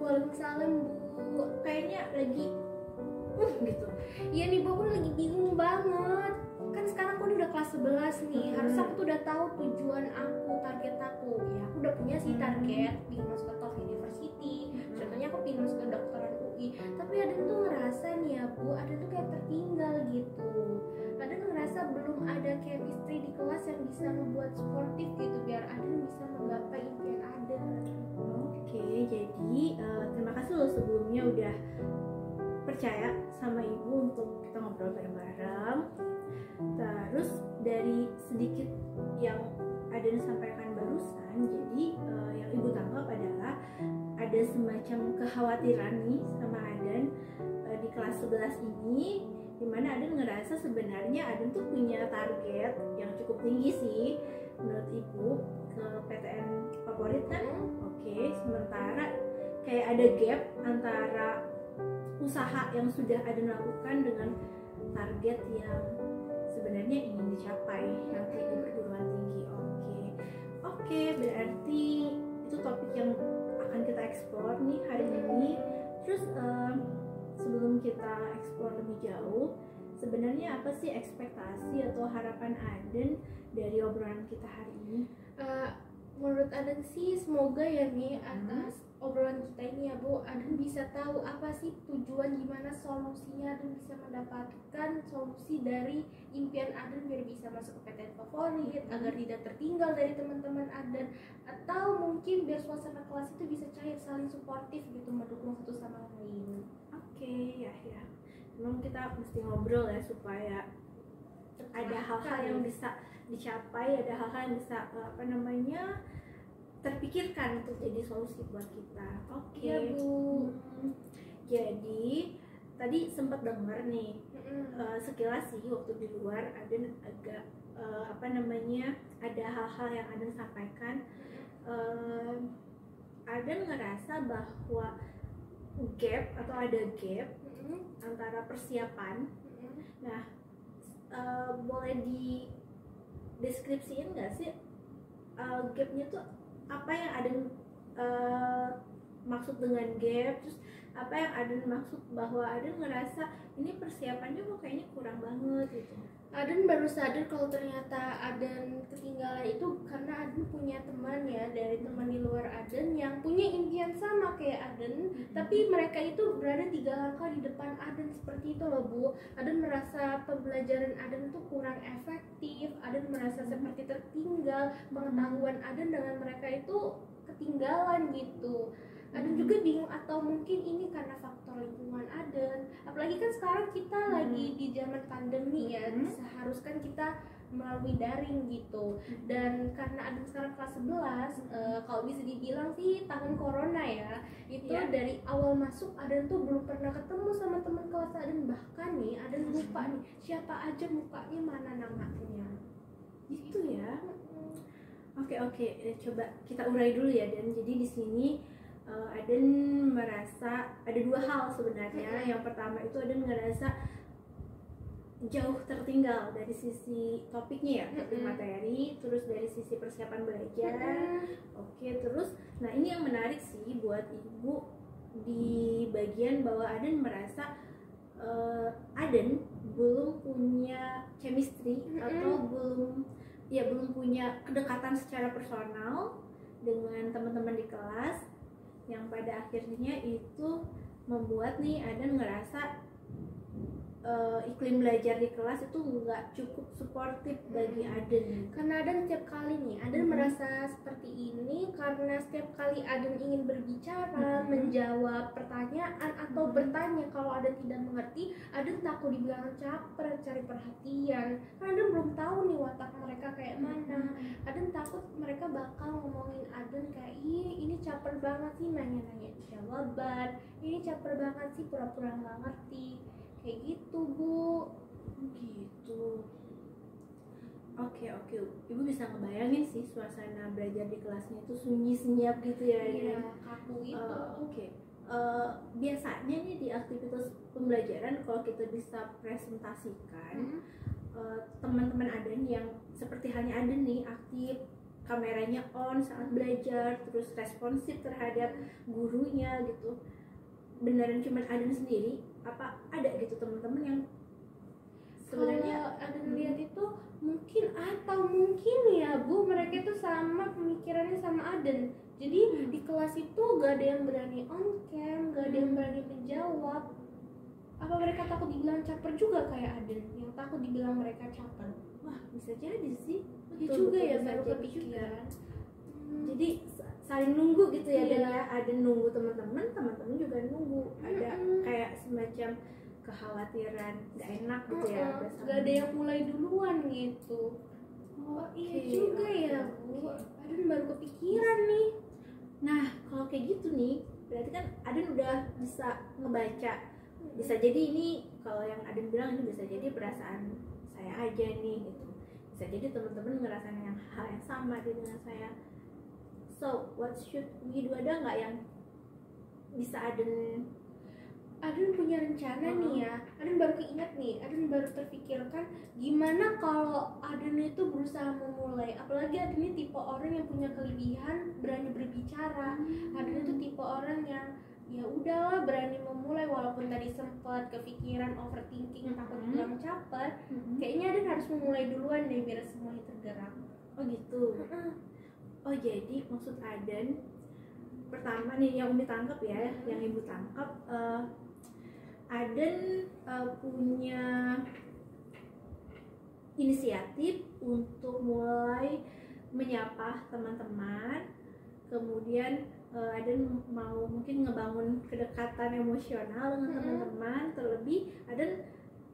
Waalaikumsalam Bu. Kayaknya lagi gitu. Iya nih Bu, aku lagi bingung banget. Kan sekarang aku udah kelas 11 nih. Harusnya aku tuh udah tahu tujuan aku, target aku. Ya aku udah punya sih target pengen masuk ke top university. Contohnya aku pengen masuk ke kedokteran UI. Tapi ada tuh ngerasa nih ya Bu, ada tuh kayak tertinggal gitu. Ada ngerasa belum ada chemistry di kelas yang bisa membuat sportif gitu biar ada bisa menggapai impian ada. Oke, jadi terima kasih loh sebelumnya udah percaya sama ibu untuk kita ngobrol bareng-bareng. Terus dari sedikit yang Aden sampaikan barusan, jadi yang ibu tangkap adalah ada semacam kekhawatiran nih sama Aden di kelas 11 ini, dimana Aden ngerasa sebenarnya Aden tuh punya target yang cukup tinggi sih menurut ibu ke PTN favorit kan. Oke, sementara kayak ada gap antara usaha yang sudah Aden lakukan dengan target yang sebenarnya ingin dicapai nanti di perguruan tinggi. Oke, berarti itu topik yang akan kita eksplor nih hari ini. Terus sebelum kita eksplor lebih jauh, sebenarnya apa sih ekspektasi atau harapan Aden dari obrolan kita hari ini? Menurut Aden sih semoga ya nih atas obrolan kita ini ya Bu, Aden bisa tahu apa sih tujuan, gimana solusinya, Aden bisa mendapatkan solusi dari impian Aden biar bisa masuk ke PTN favorit, agar tidak tertinggal dari teman-teman Aden, atau mungkin biar suasana kelas itu bisa cair, saling suportif gitu, mendukung satu sama lain. Oke, ya. Memang kita mesti ngobrol ya supaya ada hal-hal yang bisa dicapai, ada hal-hal yang bisa terpikirkan untuk jadi solusi buat kita. Oke, ya, Bu. Jadi tadi sempat dengar nih sekilas sih waktu di luar Aden agak ada hal-hal yang Aden sampaikan. Aden ngerasa bahwa ada gap antara persiapan. Nah, boleh di deskripsiin nggak sih gapnya tuh apa yang Aden maksud dengan gap, terus apa yang Aden maksud bahwa Aden ngerasa ini persiapannya kok kayaknya kurang banget gitu. Aden baru sadar kalau ternyata Aden ketinggalan itu karena Aden punya teman ya, dari teman di luar Aden yang punya impian sama kayak Aden, tapi mereka itu berada 3 langkah di depan Aden seperti itu loh Bu. Aden merasa pembelajaran Aden tuh kurang efektif, Aden merasa seperti tertinggal, pengetahuan Aden dengan mereka itu ketinggalan gitu. Aden juga bingung, atau mungkin ini karena faktor lingkungan Aden, apalagi kan sekarang kita lagi di zaman pandemi ya, seharusnya kita melalui daring gitu. Dan karena Aden sekarang kelas 11, kalau bisa dibilang sih tahun corona ya, itu dari awal masuk Aden tuh belum pernah ketemu sama teman kelas Aden, bahkan nih Aden lupa nih siapa aja mukanya, mana namanya gitu ya. Oke, coba kita urai dulu ya. Dan jadi di sini Aden merasa ada 2 hal sebenarnya. Yang pertama itu Aden ngerasa jauh tertinggal dari sisi topiknya ya, topik materi, terus dari sisi persiapan belajar. Oke, terus nah ini yang menarik sih buat ibu di bagian bahwa Aden merasa Aden belum punya chemistry atau belum punya kedekatan secara personal dengan teman-teman di kelas, yang pada akhirnya itu membuat nih Aden ngerasa iklim belajar di kelas itu nggak cukup suportif bagi Aden. Karena Aden setiap kali nih Aden merasa seperti ini karena setiap kali Aden ingin berbicara, menjawab pertanyaan atau bertanya, kalau Aden tidak mengerti, Aden takut dibilang caper, cari perhatian. Karena Aden belum tahu nih watak mereka kayak mana. Aden takut mereka bakal ngomongin Aden kayak, ih ini caper banget sih nanya-nanya jawaban, ini caper banget sih pura-pura nggak ngerti. Kayak gitu Bu. Gitu. Oke, ibu bisa ngebayangin sih suasana belajar di kelasnya itu sunyi senyap gitu ya. Iya, kaku gitu. Biasanya nih di aktivitas pembelajaran kalau kita bisa presentasikan teman-teman Aden yang seperti halnya Aden nih aktif kameranya on saat belajar, terus responsif terhadap gurunya gitu. Beneran cuman Aden sendiri apa ada gitu teman-teman yang sebenarnya ada ngeliat itu mungkin, atau mungkin ya Bu, mereka itu sama pemikirannya sama Aden. Jadi di kelas itu gak ada yang berani on cam, gak ada yang berani menjawab. Apa mereka takut dibilang caper juga kayak Aden yang takut dibilang mereka caper? wah bisa jadi sih. Ya juga ya, bisa baru jadi kepikiran. Jadi saling nunggu gitu ya. Iya. Dan ya ada nunggu teman-teman juga nunggu. Ada kayak semacam kekhawatiran gak enak gitu ya. Gak ada yang mulai duluan gitu. Oh iya juga ya Bu, Aden baru kepikiran nih. Nah kalau kayak gitu nih berarti kan Aden udah bisa ngebaca. Bisa jadi ini kalau yang Aden bilang ini bisa jadi perasaan saya aja nih gitu. Bisa jadi teman-teman ngerasain yang hal yang sama dengan saya. So what should we do? Ada nggak yang bisa Aden Punya rencana nih ya. Aden baru keinget nih, Aden baru terfikirkan gimana kalau Aden itu berusaha memulai. Apalagi Aden ini tipe orang yang punya kelebihan berani berbicara. Aden itu tipe orang yang ya udahlah berani memulai, walaupun tadi sempat kepikiran overthinking, takut bilang caper. Kayaknya Aden harus memulai duluan deh biar semuanya tergerak. Oh gitu. Oh jadi maksud Aden pertama nih yang Umi tangkap ya, yang Ibu tangkap, Aden punya inisiatif untuk mulai menyapa teman-teman, kemudian Aden mau mungkin ngebangun kedekatan emosional dengan teman-teman. Terlebih Aden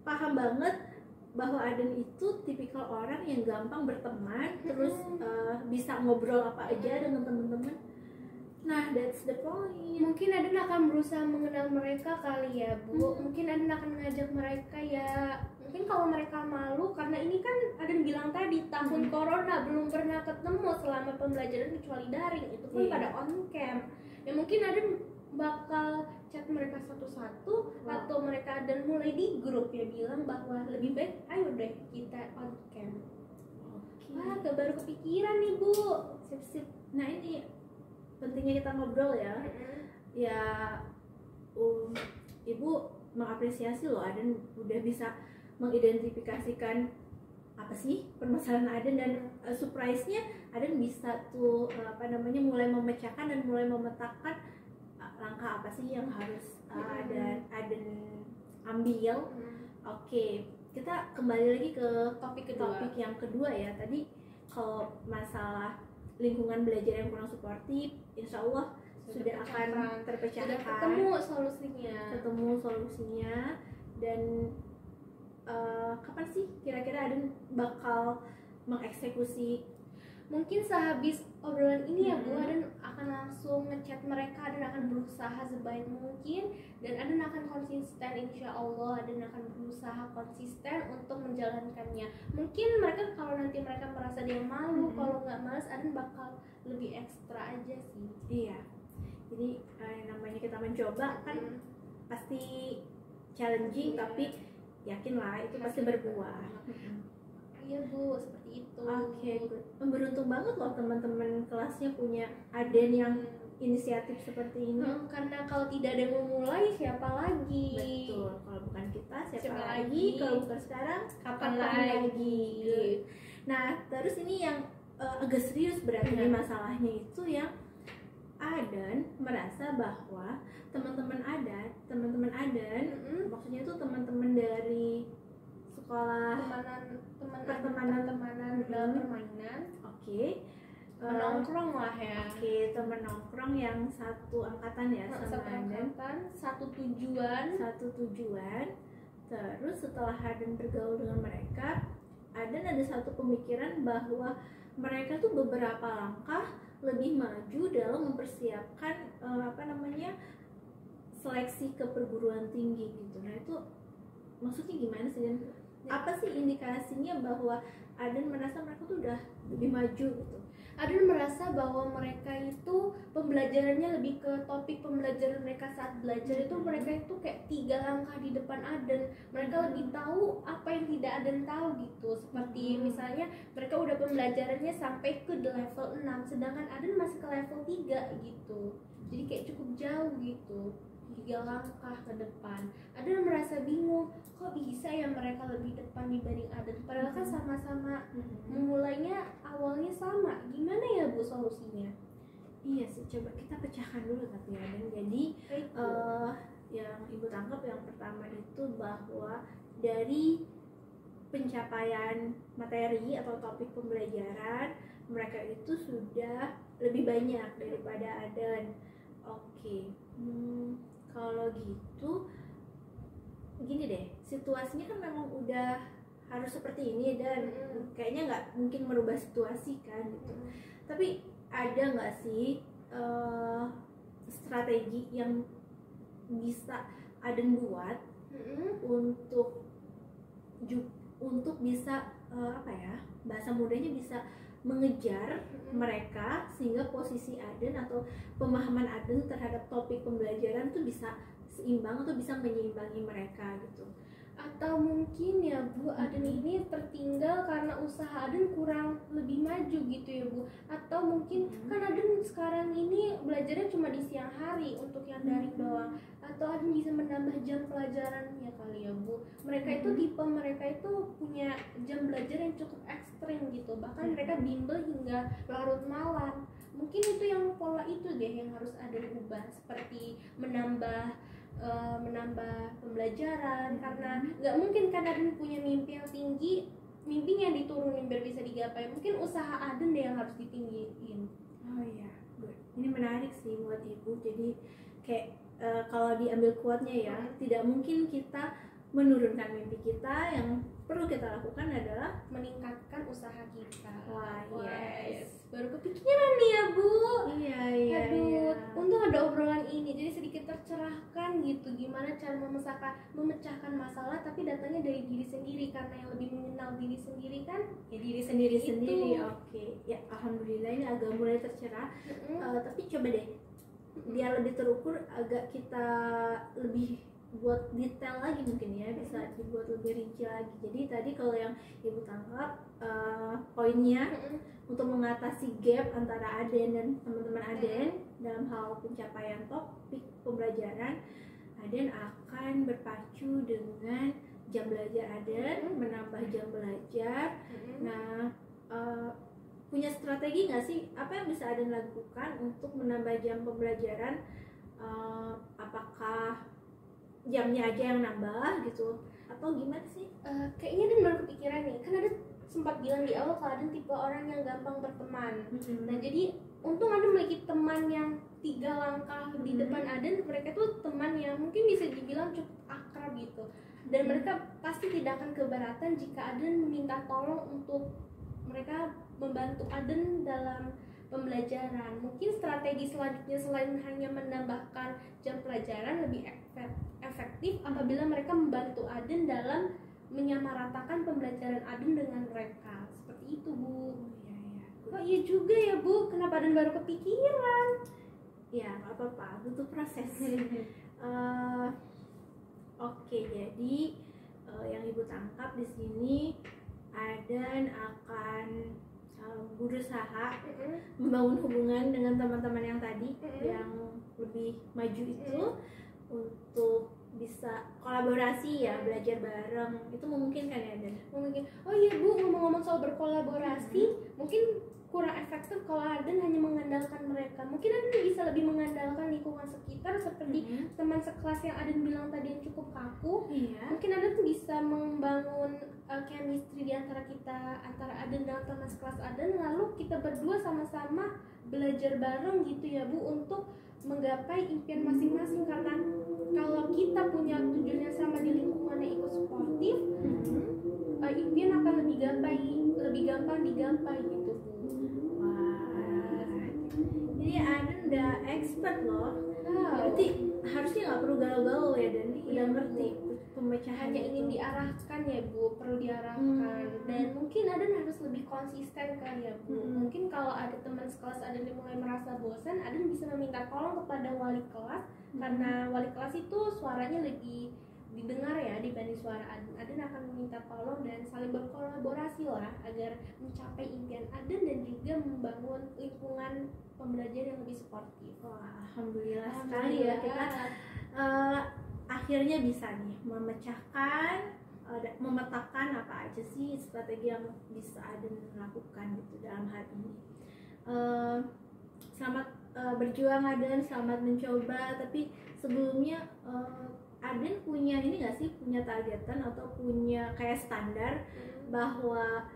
paham banget bahwa Aden itu tipikal orang yang gampang berteman, terus bisa ngobrol apa aja dengan teman-teman. Nah, that's the point. Mungkin Aden akan berusaha mengenal mereka kali ya Bu. Mungkin Aden akan mengajak mereka ya. Mungkin kalau mereka malu, karena ini kan Aden bilang tadi tahun corona, belum pernah ketemu selama pembelajaran kecuali daring. Itu pun pada on cam. Ya mungkin Aden bakal chat mereka satu-satu, atau mereka Aden mulai di grup ya bilang bahwa lebih baik ayo deh kita on cam. Wah, baru kepikiran nih Bu. Sip-sip. Nah ini pentingnya kita ngobrol ya. Ya Ibu mengapresiasi loh Aden udah bisa mengidentifikasikan apa sih permasalahan Aden, dan surprise-nya Aden bisa tuh mulai memecahkan dan mulai memetakan langkah apa sih yang harus Aden ambil. Oke, kita kembali lagi ke topik yang kedua ya. Tadi kalau masalah lingkungan belajar yang kurang suportif, insya Allah sudah akan terpecahkan, ketemu solusinya. Dan kapan sih kira-kira Aden bakal mengeksekusi? Mungkin sehabis obrolan ini ya Bu, Aden akan langsung ngechat mereka. Aden akan berusaha sebaik mungkin, dan Aden akan konsisten, insya Allah Aden akan berusaha konsisten untuk menjalankannya. Mungkin mereka kalau nanti mereka merasa dia malu, kalau nggak malas, Aden bakal lebih ekstra aja sih. Iya, jadi namanya kita mencoba kan pasti challenging, tapi yakinlah itu pasti berbuah. Iya Bu, seperti itu. Oke, beruntung banget loh teman-teman kelasnya punya Aden yang inisiatif seperti ini. Karena kalau tidak ada yang memulai, siapa lagi? Betul, kalau bukan kita siapa lagi? Kalau bukan sekarang, kapan lagi? Nah, terus ini yang agak serius berarti masalahnya itu yang Aden merasa bahwa teman-teman Aden, maksudnya itu teman-teman dari sekolah pertemanan dalam permainan. Oke. Menongkrong lah ya. Oke, teman nongkrong yang satu angkatan ya sama Aden. Satu tujuan. Terus setelah Aden bergaul dengan mereka, Aden ada satu pemikiran bahwa mereka tuh beberapa langkah lebih maju dalam mempersiapkan seleksi ke perguruan tinggi gitu. Nah itu maksudnya gimana sih, Dan? Apa sih indikasinya bahwa Aden merasa mereka tuh udah lebih maju gitu? Aden merasa bahwa mereka itu pembelajarannya lebih ke topik pembelajaran mereka saat belajar itu mereka itu kayak 3 langkah di depan Aden. Mereka lebih tahu apa yang tidak Aden tahu gitu. Seperti misalnya mereka udah pembelajarannya sampai ke level 6 sedangkan Aden masih ke level 3 gitu. Jadi kayak cukup jauh gitu. 3 langkah ke depan. Aden merasa bingung, kok bisa ya mereka lebih depan dibanding Aden? Padahal kan sama-sama memulainya awalnya sama. Gimana ya Bu solusinya? Iya sih, coba kita pecahkan dulu tapi ya. Dan jadi yang Ibu tangkap yang pertama itu bahwa dari pencapaian materi atau topik pembelajaran mereka itu sudah lebih banyak daripada Aden. Oke. Kalau gitu gini deh, situasinya kan memang udah harus seperti ini dan kayaknya nggak mungkin merubah situasi kan gitu. Tapi ada nggak sih strategi yang bisa Aden buat untuk bisa apa ya, bahasa mudanya bisa mengejar mereka sehingga posisi Aden atau pemahaman Aden terhadap topik pembelajaran tuh bisa seimbang atau bisa menyeimbangi mereka gitu. Atau mungkin ya Bu, Aden ini tertinggal karena usaha Aden kurang lebih maju gitu ya Bu. Atau mungkin kan Aden sekarang ini belajarnya cuma di siang hari untuk yang daring doang. Atau Aden bisa menambah jam pelajarannya kali ya Bu. Mereka itu tipe mereka itu punya jam belajar yang cukup ekstrim gitu. Bahkan mereka bimbel hingga larut malam. Mungkin itu yang pola itu deh yang harus Aden ubah, seperti menambah pembelajaran, karena nggak mungkin kan Aden punya mimpi yang tinggi, mimpinya diturunin biar bisa digapai. Mungkin usaha Aden deh yang harus ditinggiin. Oh iya, ini menarik sih buat Ibu. Jadi kayak kalau diambil quote-nya ya, tidak mungkin kita menurunkan mimpi kita, yang perlu kita lakukan adalah meningkatkan usaha kita. Wah, yes. Baru kepikiran nih ya Bu. Iya. Aduh, untung ada obrolan ini jadi sedikit tercerahkan gitu gimana cara memecahkan masalah tapi datangnya dari diri sendiri, karena yang lebih mengenal diri sendiri kan ya diri sendiri. Oke. Ya alhamdulillah ini agak mulai tercerah. Tapi coba deh biar lebih terukur, agak kita lebih buat detail lagi mungkin ya, bisa dibuat lebih rinci lagi. Jadi tadi kalau yang Ibu tangkap poinnya untuk mengatasi gap antara Aden dan teman-teman Aden dalam hal pencapaian topik pembelajaran, Aden akan berpacu dengan jam belajar Aden, menambah jam belajar. Nah, punya strategi nggak sih apa yang bisa Aden lakukan untuk menambah jam pembelajaran? Apakah jamnya aja yang nambah gitu atau gimana sih? Kayaknya Aden baru kepikiran nih, kan Aden sempat bilang di awal kalau Aden tipe orang yang gampang berteman. Nah jadi untung Aden memiliki teman yang 3 langkah di depan Aden. Mereka tuh teman yang mungkin bisa dibilang cukup akrab gitu, dan mereka pasti tidak akan keberatan jika Aden meminta tolong untuk mereka membantu Aden dalam pembelajaran. Mungkin strategi selanjutnya selain hanya menambahkan jam pelajaran lebih efektif apabila mereka membantu Aden dalam menyamaratakan pembelajaran Aden dengan mereka. Seperti itu Bu. Oh iya juga ya Bu, kenapa Aden baru kepikiran? Ya nggak apa-apa, butuh proses. Oke, jadi yang Ibu tangkap di sini Aden akan berusaha membangun hubungan dengan teman-teman yang tadi yang lebih maju itu untuk bisa kolaborasi ya, belajar bareng. Itu memungkinkan ya Dan? Mungkin. Oh iya Bu, ngomong-ngomong soal berkolaborasi, mungkin kurang efektif kalau Aden hanya mengandalkan mereka. Mungkin Aden bisa lebih mengandalkan lingkungan sekitar seperti teman sekelas yang Aden bilang tadi yang cukup kaku. Mungkin Aden bisa membangun chemistry di antara kita, antara Aden dan teman sekelas Aden, lalu kita berdua sama-sama belajar bareng gitu ya Bu, untuk menggapai impian masing-masing. Karena kalau kita punya tujuan yang sama di lingkungan yang ikut sportif, impian akan lebih gampang digapai gitu Bu. Jadi Aden udah expert loh. Berarti harusnya nggak perlu galau-galau ya, Dan udah ngerti pemecahan hanya itu. ingin diarahkan ya Bu, perlu diarahkan. Dan mungkin Aden harus lebih konsisten kan ya Bu. Mungkin kalau ada teman sekelas Aden yang mulai merasa bosan, Aden bisa meminta tolong kepada wali kelas, karena wali kelas itu suaranya lebih didengar ya dibanding suara Aden. Aden akan meminta tolong dan saling berkolaborasi lah agar mencapai impian Aden dan juga membangun lingkungan pembelajaran yang lebih sportif. Wah, alhamdulillah sekali ya kita akhirnya bisa nih memetakan apa aja sih strategi yang bisa Aden lakukan gitu dalam hal ini. Selamat berjuang Aden, selamat mencoba. Tapi sebelumnya Aden punya ini nggak sih, punya targetan atau punya kayak standar bahwa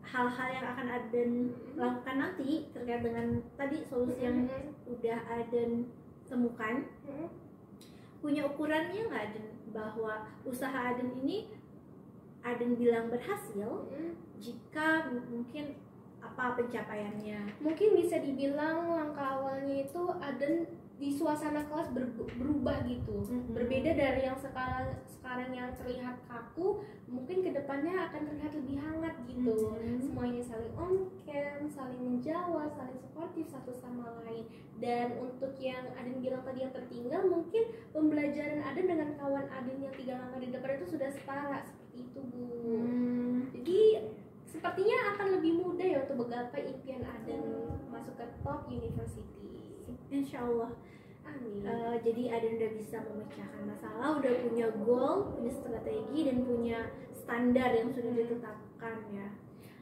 hal-hal yang akan Aden lakukan nanti terkait dengan tadi solusi yang udah Aden temukan, punya ukurannya nggak Aden, bahwa usaha Aden ini Aden bilang berhasil jika mungkin apa pencapaiannya? Mungkin bisa dibilang langkah awalnya itu Aden di suasana kelas berubah gitu, berbeda dari yang sekarang yang terlihat kaku, mungkin kedepannya akan terlihat lebih hangat gitu. Semuanya saling on cam, saling menjawab, saling suportif satu sama lain. Dan untuk yang Aden bilang tadi yang tertinggal, mungkin pembelajaran Aden dengan kawan Aden yang 3 langkah di depan itu sudah setara, seperti itu Bu. Jadi sepertinya akan lebih mudah ya untuk menggapai impian Aden masuk ke top university. Insya Allah. Amin. Jadi Aden udah bisa memecahkan masalah, udah punya goal, punya strategi, dan punya standar yang sudah ditetapkan ya.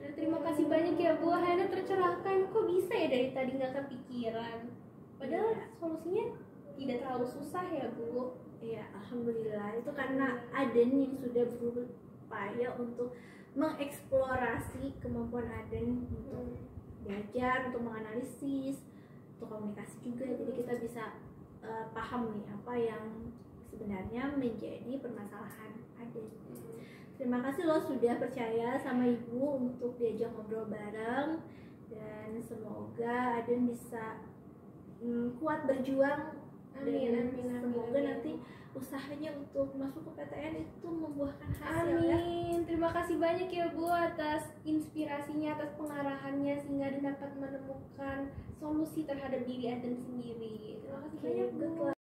Dan terima kasih banyak ya Bu, akhirnya tercerahkan. Kok bisa ya dari tadi nggak kepikiran? Padahal solusinya tidak terlalu susah ya Bu. Iya, alhamdulillah. Itu karena Aden yang sudah berupaya untuk mengeksplorasi kemampuan Aden untuk belajar, untuk menganalisis, untuk komunikasi juga. Jadi kita bisa paham nih apa yang sebenarnya menjadi permasalahan Aden. Terima kasih loh sudah percaya sama Ibu untuk diajak ngobrol bareng, dan semoga Aden bisa kuat berjuang. Amin. Semoga nanti usahanya untuk masuk ke PTN itu membuahkan hasil. Amin. Terima kasih banyak ya Bu atas inspirasinya, atas pengarahannya, sehingga Aden dapat menemukan solusi terhadap diri Aden sendiri. Terima kasih banyak Bu.